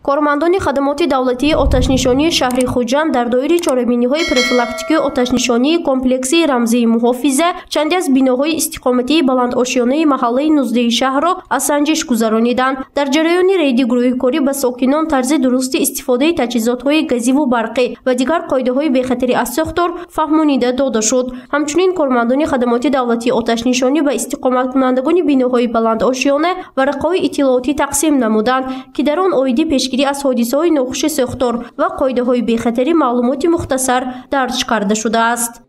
کارمندان خدمات دولتی آتش‌نشانی شهر خوجند در دایره چاره‌بینی‌های پروفیلاکتیکی آتش‌نشانی کمپلکسی رمزی محافظه چندی از بیناهای استقامتی بلندآشیانه محله 19 شهر را از سنجش گذرانیدند. در جریان ریدی گروهی کاری به ساکنان طرز درست استفاده تجهیزات‌های گازی و برقی و دیگر قاعده‌های بی‌خطری از ساختار فهمانیده داده شد. همچنین کارمندان خدمات دولتی آتش‌نشانی به استقامت کنندگان بیناهای بلندآشیانه ورقه‌های اطلاعاتی تقسیم نمودند که در آن عایده پیشگیری از حادثه‌های ناخوش ساختار و قاعده‌های بی‌خطری معلومات مختصر درج کرده شده است.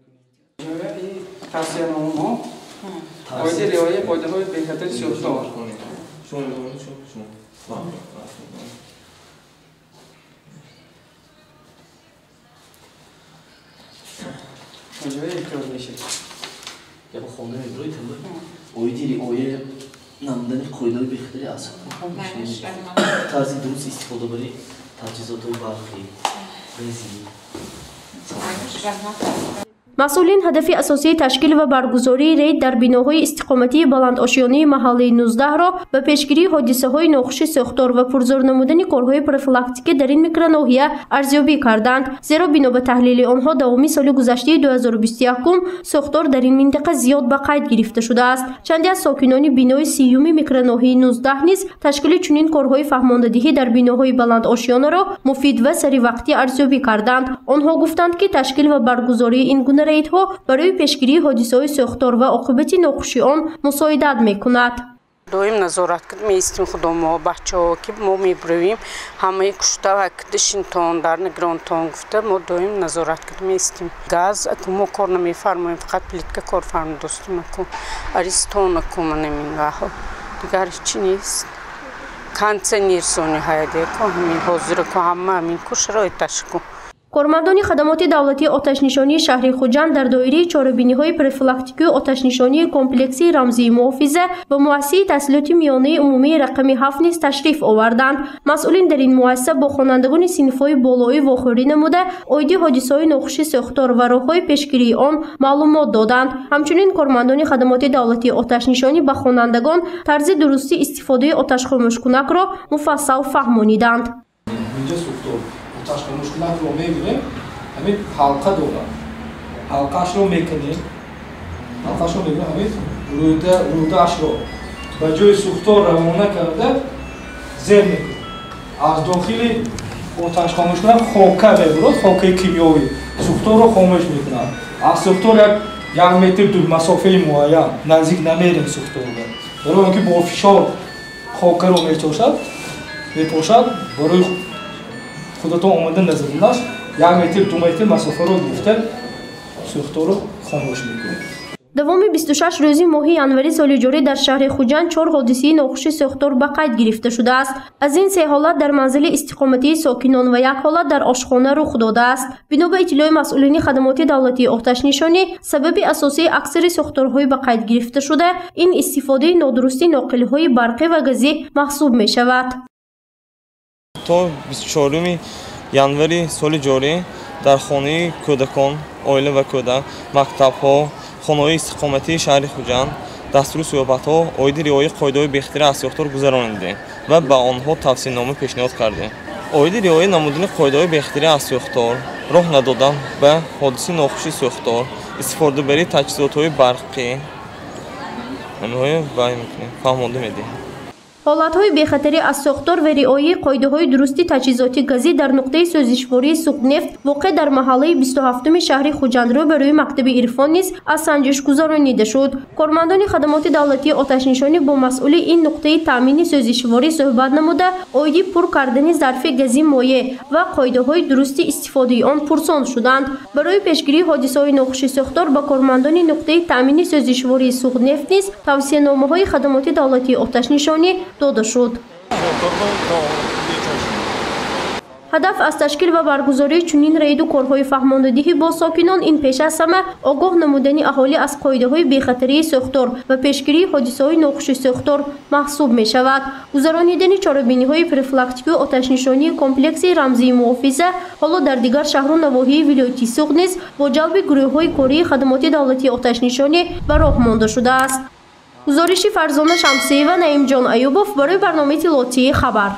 نمودن قاعده‌های بی‌خطری است. طرز درست استفاده برای تجهیزات برقی. مسئولین هدف اساسی تشکیل و برگزاری رید در بیناهای استقامتی بلندآشیانه محله 19 را به پیشگیری حادثه‌های ناخوش ساختار و پرزور نمودن کارهای پروفیلاکتیکی در این میکروناحیه ارزیابی کردند، زیرا بنا به تحلیل آنها دوامی سال گذشته 2021 ساختار در این منطقه زیاد به قید گرفته شده است. چندی از ساکنان بینای 30 میکروناحیه 19 نیز تشکیل چنین کارهای فهماندهی در بیناهای بلندآشیانه را مفید و سری وقتی ارزیابی کردند. آنها گفتند که تشکیل و برگزاری این گونه ریدها برای پیشگیری حادثه‌های ساختار و عاقبت ناخوش آن مساعدت می‌کند. دویم نظارت کرد میستیم خودم ما بچه‌ها که ما میبرویم همه کشته و کدشین تان در نگران تان گفته ما دویم نظارت کرد میستیم گاز که ما کار نمیفرماییم فقط پلیتکا کار فرم دوستیم نکن اریستان نکن نمی‌نگاه دیگر چی نیست کانسنیر سونی هایده که همین حاضر که همه همین کشرایتش کن. کارمندان خدمات دولتی آتش‌نشانی شهر خوجند در دایره چاره‌بینی‌های پروفیلاکتیکی آتش‌نشانی کمپلکسی رمزی محافظه به مؤسسه تحصیلات میانه عمومی رقم 7 نیز تشریف آوردند. مسئولین در این مؤسسه با خوانندگان صنف‌های بالایی واخوری نموده عایده حادثه‌های ناخوش ساختار و راه‌های پیشگیری آن معلومات دادند. همچنین کارمندان خدمات دولتی آتش‌نشانی به خوانندگان طرز درستی استفاده آتش خاموش‌کنک را مفصل فهمانیدند. آتش خاموش‌کنک رو میگیریم همین حلقه داره حلقه‌اش رو میکنیم همین روده‌اش رو به جای سوختار روانه کرده زیر میکنیم از داخل آتش خاموش‌کنک خاکه میبرد خاکه کیمیایی سوختار رو خاموش میکنه از سوختار یک متر دور مسافه معین نزدیک نمیریم سوختار رو برای اینکه با فشار خاکه رو میپاشد برای خودتون آمده نزدیکش 1 متر 2 متر مسافه رو گرفته سوختار رو خاموش میکنه. دوام 26 روزی ماه ینوری سال جاری در شهر خوجند 4 حادثه ناخوش ساختار به قید گرفته شده است. از این 3 حالت در منزل استقامتی ساکنان و 1 حالت در آشخانه رخ داده است. بنا به اطلاع مسئولین خدمات دولتی آتش‌نشانی سبب اساسی اکثر ساختارهای به قید گرفته شده این استفاده نادرستی ناقل‌های برقی و گازی محسوب می شود. تا 24 январи соли ҷорӣ дар хонаи кӯдакон оила ва кӯдак мактабҳо хонаҳои истиқоматии шаҳри хуҷанд дастури суҳбатҳо оиди риояи қоидаҳои бехатари аз сохтор гузаронидем ва ба онҳо тавсиянома пешниҳод кардем. оиди риоя намудани қоидаҳои бехатари аз сохтор роҳ надодан ба ҳодисаи нохуши сохтор истифодабарии таҷҳизотҳои барқӣ ҳамаҳои вай мекунем фаҳмонда медиҳем. حالت‌های بی‌خطری از ساختار و رعایت قاعده‌های درستی تجهیزات گازی در نقطه سوزشواری سوختنفت واقع در محله 27 شهر خوجند را برای مکتب عرفان نیز از سنجش گذرانیده شد. کارمندان خدمات دولتی آتش‌نشانی با مسئول این نقطه تامین سوزشواری صحبت نموده عایده پر کردن ظرف گازی مایع و قاعده‌های درستی استفاده آن پرسان شدند. برای پیشگیری حادثه‌های ناخوش ساختار به کارمندان نقطه تامین سوزشواری سوختنفت نیز توصیه‌نامه‌های خدمات دولتی آتش‌نشانی داده شد. هدف از تشکیل و برگزاری چنین رید و کارهای فهماندهی با ساکنان این پیش از همه آگاه نمودن اهالی از قاعده‌های بی‌خطری ساختار و پیشگیری حادثه‌های ناخوش ساختار محسوب می شود. گذرانیدن چاره‌بینی‌های پروفیلاکتیکی آتش‌نشانی کمپلکسی رمزی محافظه حالا در دیگر شهر و نواحی ولایت سوق نیز با جلب گروه‌های کاری خدمات دولتی آتش‌نشانی به راه مانده شده است. گزارش فرزانه شمسی و نعیم جان ایوبوف برای برنامه اطلاعاتی خبر.